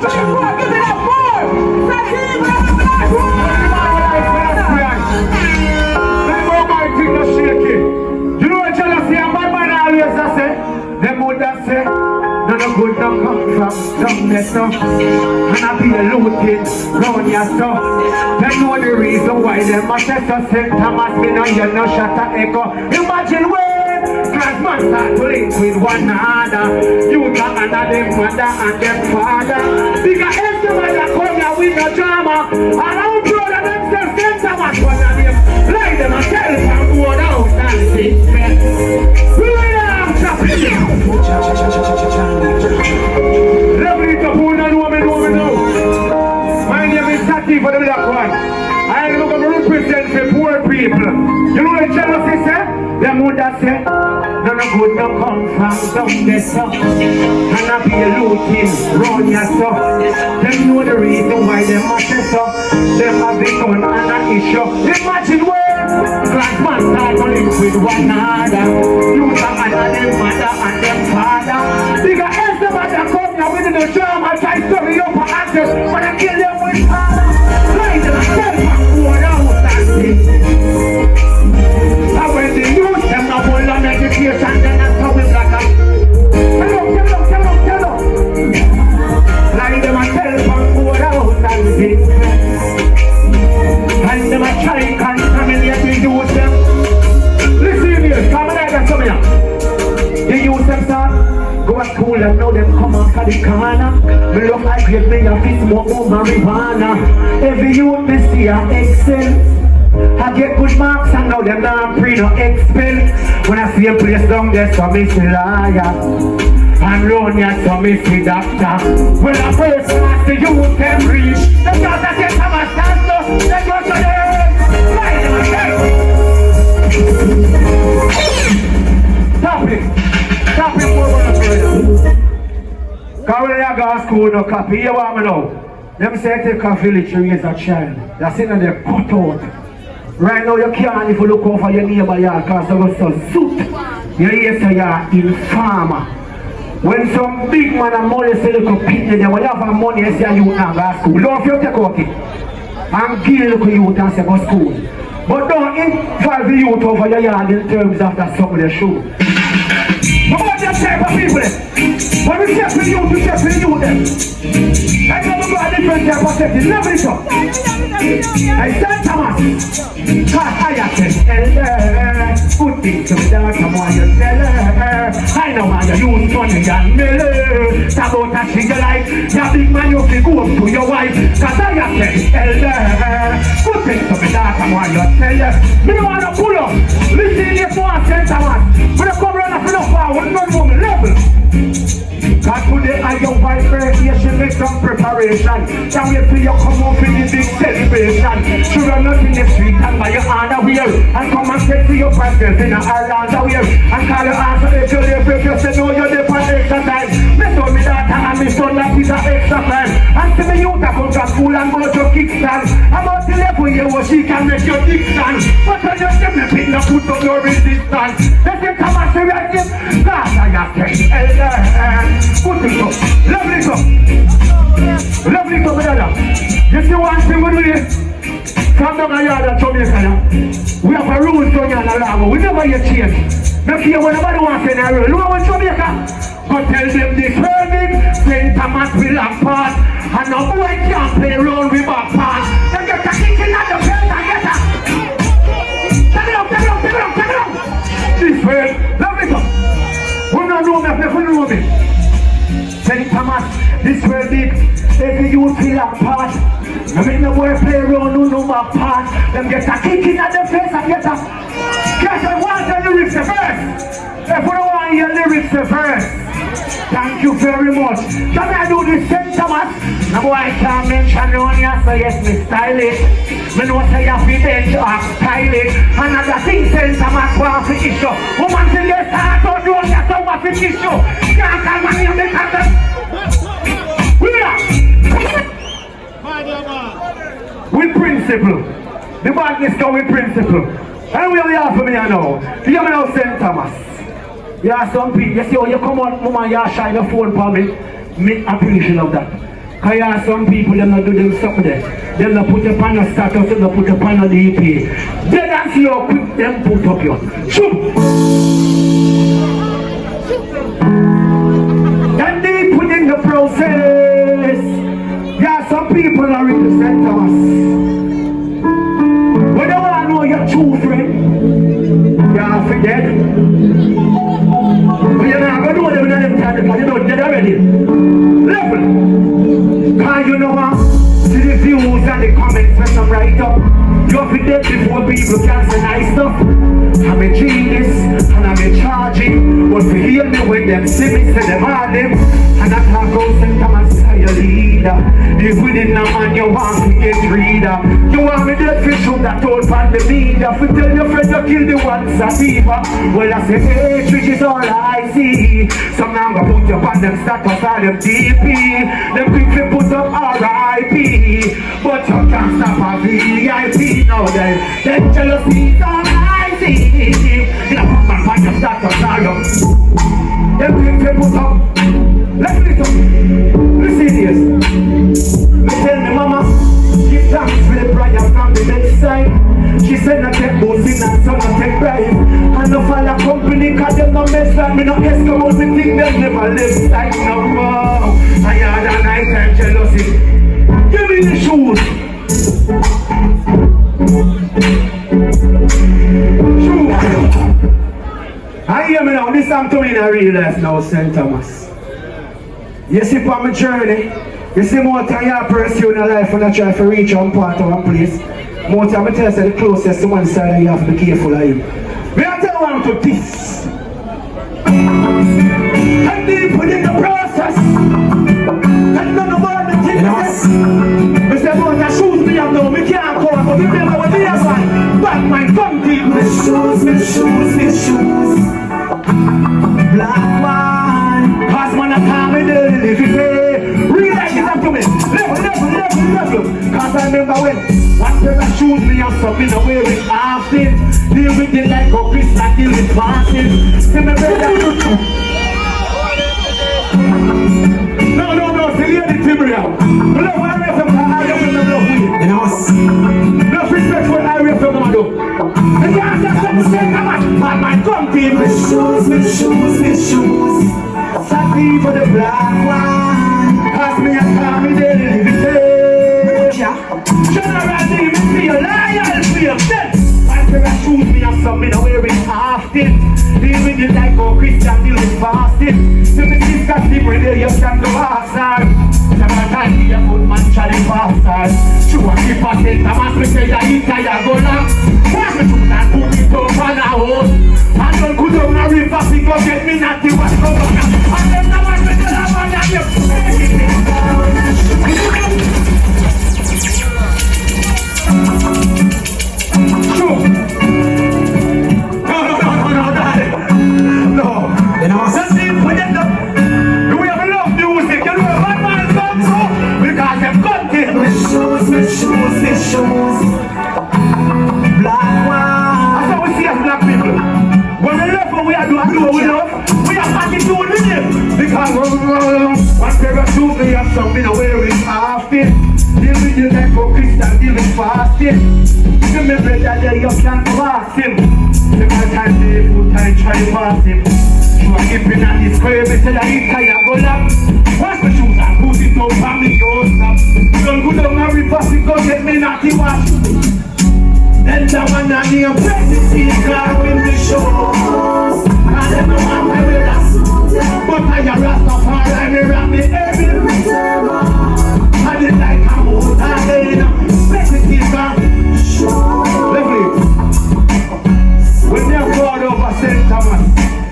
Give it up more. Sativa, black you know what jealousy and my man always say? Them would have say, none of good don't come from dumbness, no. And I be a looting round your stuff. They know the reason why them must say so St. Thomas, me know you no shot a echo. Imagine when class man start to link with one another. You talk under them mother and them father. Because everybody that come here with no drama. And I'm proud of themselves, St. Thomas, one of them. Like them and tell them I'm going out and see. Lovely to pull and woman know. My name is Sativa, the black one. I am going to represent the poor people. You know the jealousy say? Them would have said, none of good don't come from down there, so. And I be a looting round your stuff. Them know the reason why they must say so. Them have been on an issue. Imagine where black man start to link with one another. You talk under them mother and them father. Because everybody that come here with the drama try to story up and answer, but I kill them with father. Like them tell me what I would say. And when the youth them not hold on education, then that's how we black out. Tell them. Like them a tell me what I would say. And them a try to contaminate the youth them. Listen here, come on here, come here. The youth them start go to school and now them come out for the corner. Me look like give me a fist smoke more marijuana. Every youth me see a excel. I get good marks and now them not pre no expel. When I see a place down there, so me see liar. And round here, so me see doctor. When I first ask the youth them reach, the doctor says I'm a stand, they go to them. Right in my head. Stop it for one of them. Because when I go to school, no copy, you want me know? Them say take a village to raise a child. That's in there put out. Right now you can't if you look over your neighbor yard because they go so suit. You hear say you're informer. When some big man and money say look up pitney there, when you have money you say you not go to school. Don't you take out it. And give look at youth and say go to school. But don't involve the youth over your yard in terms of that some of the show. But what them type of people when we say for the youth, we say for the youth them. I never got a different type of safety. Never it up. I said Thomas. Cause I have said, good things to be done, come on, you tell her. I know how you use money and miller. Talk about that thing you like. Your big man, you can go up to your wife. Cause I have said, good things to be done, come on, you tell her. Me don't want to pull up. Listen here for a cent, Thomas. When you come around and fill up power, none of them level. Cause today I your wife birthday, she make some preparation. Can wait till you come up in the big celebration. She run up in the street and buy your underwear. And come and say to your pastors in a underwear. And call your answer if you're there, if you say no, you're there for extra time. Me told me that and me son that is an extra time. And see me youth that come to school and go to kickstand. About the level here where she can make your dick stand. But when you step the pin, you put up your resistance. Let them come and say right here. God, I have taken good thing up, lovely up, brother. You see one thing we do from down the yard at Jamaica, we have a rule down here in the lago. We never get change. Don't care what nobody wants in a rule. You know what Jamaica? But tell them this burning, St. Thomas will have part. And no boy can't play around with back part. They get a kicking at the belt and get a. Take it up. This way, lovely up. Who don't know me, who don't know me? St. Thomas, this way big, every youth feel a part. I make the boy play around, no number part. Them get a kicking at the face and get a... Guess I want the lyrics first. If you don't want your lyrics first. Thank you very much. Can I do this, St. Thomas? Now boy, I can't mention on you, so yes, me style it. Me know say you have to bench or style it. Another thing, St. Thomas, want to issue. Woman till you start to do your tongue of the issue. Can't call my name because of... With principle. The badness go with principle. And we have for me now. You have now St. Thomas. You have some people, you see how you come out, mama, you shine your phone for me. Me appreciation of that. Because you have some people that not do them stuff there. They not put up on a status, they not put up on a DP. They don't see how quick them put up you. Shoot! Then they put in the process. Yeah, some people are represent us. When you want to know your true friend, you have to forget. But you're not going to know them in them time because you know they're already. Level. Because you know what? See the views and the comments when I'm right up. You're for dead before people can say nice stuff. I'm a genius and I'm a charging. But to hear me when them see me, say them are them. And I talk out and come and say your leader. If we didn't know man, you want to get reader. You want me dead for shoot that told on the media. For tell your friend to kill the one Sativa. Well I say hatred is all I see. Some now go put up on them status or them DP. Them quickly put up RIP. But you can't stop a VIP nowadays. Them jealousy is all I see. You know put man on your status or them. Them quickly put up. Let's listen this. Me tell me mama, give thanks for the prayer from the bedside. She said not take boosting and some not take bribe. And no follow company cause them no mess like me no Eskimos. Me think them never live like no more. I had a night time jealousy. Give me the shoes. Shoes. I hear me now, this song to me in a real life now, St. Thomas. You see for my journey, you see more time you pursue in your life when I try to reach one part of one place. More time I tell you the closest to one side you have to be careful of him. We are telling one to this. And deep within the process. And none of all the things. We say about the shoes me have now, me can't come. But remember when they have one, bad mind come deep. Me shoes. Black one. Cause man I can't be there if you say. Realize it up to me. Level. Cause I remember when one pair of shoes me have something to wear it often. Deal with it like a Chris that deal with fasting. See me brother. No, see you the Timber. Love what I from the area from the love with. You know, no respect for the area from the do. And you have to something say, come on, my come team. With shoes. Sativa the black one. Ask me a time in the General name is me a lion, me a dead. My pair of shoes me have something to wear it often. Deal with it like a Christian deal with fasting. So me think that people there you can go outside. Never time me a good man challenge bastard. Show a keep a take the mask me say ya eat ya ya go now. Watch me shoot and put it up on a house. And don't go down a river fi go get me natty what go back. And them the man me tell a man that you sure. No. You know, something with them. Do we have enough music? You know, one man comes up because they've got it. With shoes. Black one. That's how we see as black people. When we love what we are doing, we love. We are attitude with it. Because one pair of shoes, we have something to wear it often. Deal with you like a Christian, deal with fasting. Remember that day you can't pass him. Every time they put time try to pass him. You are keeping at this square, me say that he can't go up. Wash my shoes and put it up and me goes up. Don't go down and reverse it, go get me naughty wash. Then the one on the oppressive is going with shoes. And then the one I wear that suit. But I am Rastafari, me wrap me every and it's like a mountain. Oppressive is going lovely. When they are called over St. Thomas,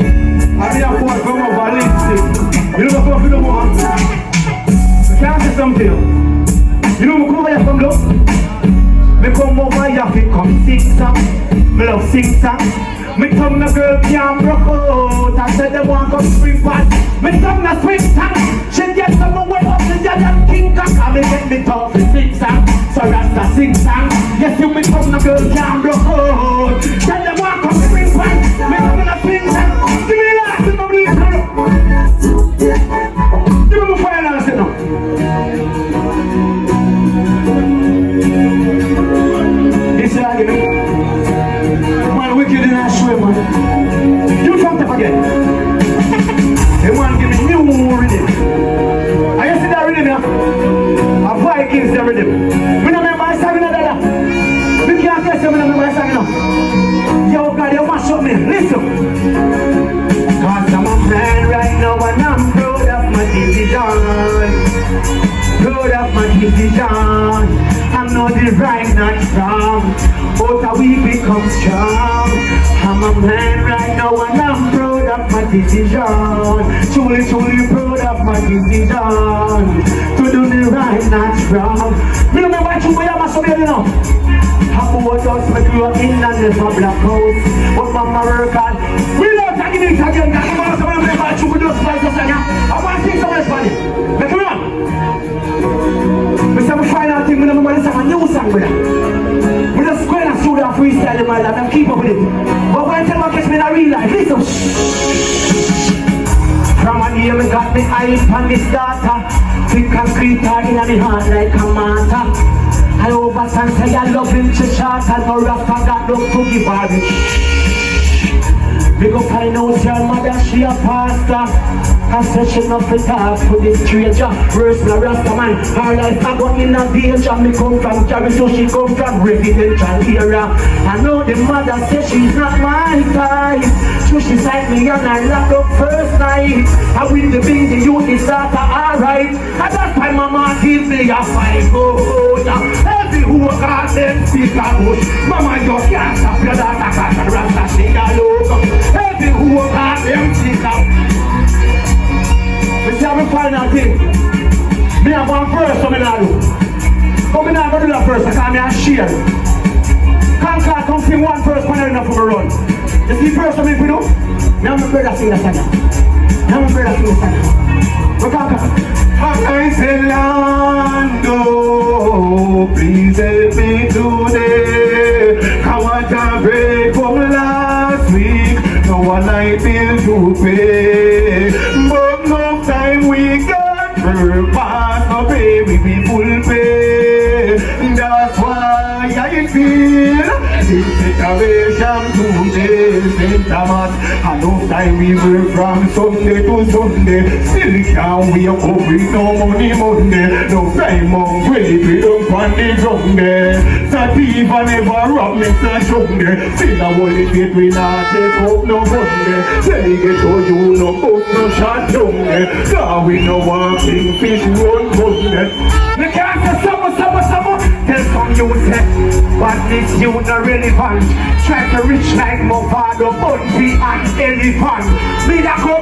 and they are called from over Lindsay, you know what I'm doing? I can't say something. You know what I'm from love? Me come over here to come sing song. Me love sing song. Me tongue the girl can't broke out. I said they want come spring pot. Me tongue the swing song. She get some way up the judge king cock. And me get me talk to sing song. So Rasta sing song. Yes, you me tongue the girl can't broke out. Tell them want come spring pot. Me tongue the swing song. Give me the last thing of this. Give me the final last thing now. Irie gives them rhythm. We don't remember my song, you know that. You can't tell me remember my song, you know. Yo, God, you mash up me. Listen. Cause I'm a man right now and I'm proud of my decision. Proud of my decision. I'm not the right, not strong, but I will become strong. I'm a man right now and I'm proud of my decision. Truly, truly proud of my decision. To do the right, not strong. Me no remember you, but I'm a you know. I'm about us, I grew up in and never black house. But mama work hard. We don't take it again. I'm about to remember you with those fights just like that. I want to see someone else funny. Let's go on. We say we find out thing, we don't remember this is a new song with them. We just go in and studio and freestyle in my life and keep up with it. But when I tell my catch me in a real life, listen. From a year we got me hype on this data. We concrete her in the heart like a martyr. I overstand say I love him to shot and no rasta got no to give her it. Big up I know your mother, she a pastor. I said she not fit talk to this stranger. Worse than a rasta man, her life I got in a danger. Me come from Jerry, so she come from residential area. I know the mother said she's not my type. So she signed me and I locked up first night. I win the big, the youth is starter, alright. At that time mama give me a fight. Oh, yeah. Every who got them speak a good. Mama you can't stop your daughter cause the rasta she a look. Every who got them speak a we see how we find out thing. Me have one first, so me not do. But me not gonna do that first, because me a share. Can't come sing one first, when I enough for me run. You see first, so me do? Me have my brother sing the song. Me have my brother sing the song. We can't. I say, Lando, please help me today. Come on, can't break from last week. No one I feel to pay. But no time we got per pass, no pay, we be full pay. That's why I feel this situation today, St. Thomas. Enough time we work from Sunday to Sunday. Still can't wake up with no money Monday. No time on great, we don't find the drum there. Sativa never rob me, not drum there. Still a whole it we not take up no Monday. Delegate to you, no boat, no shot drum there. Cause we no walking fish, run Monday. We can't say summer. Tell some you say, but this you not relevant. Try to reach like my father, but be an elephant. Me that come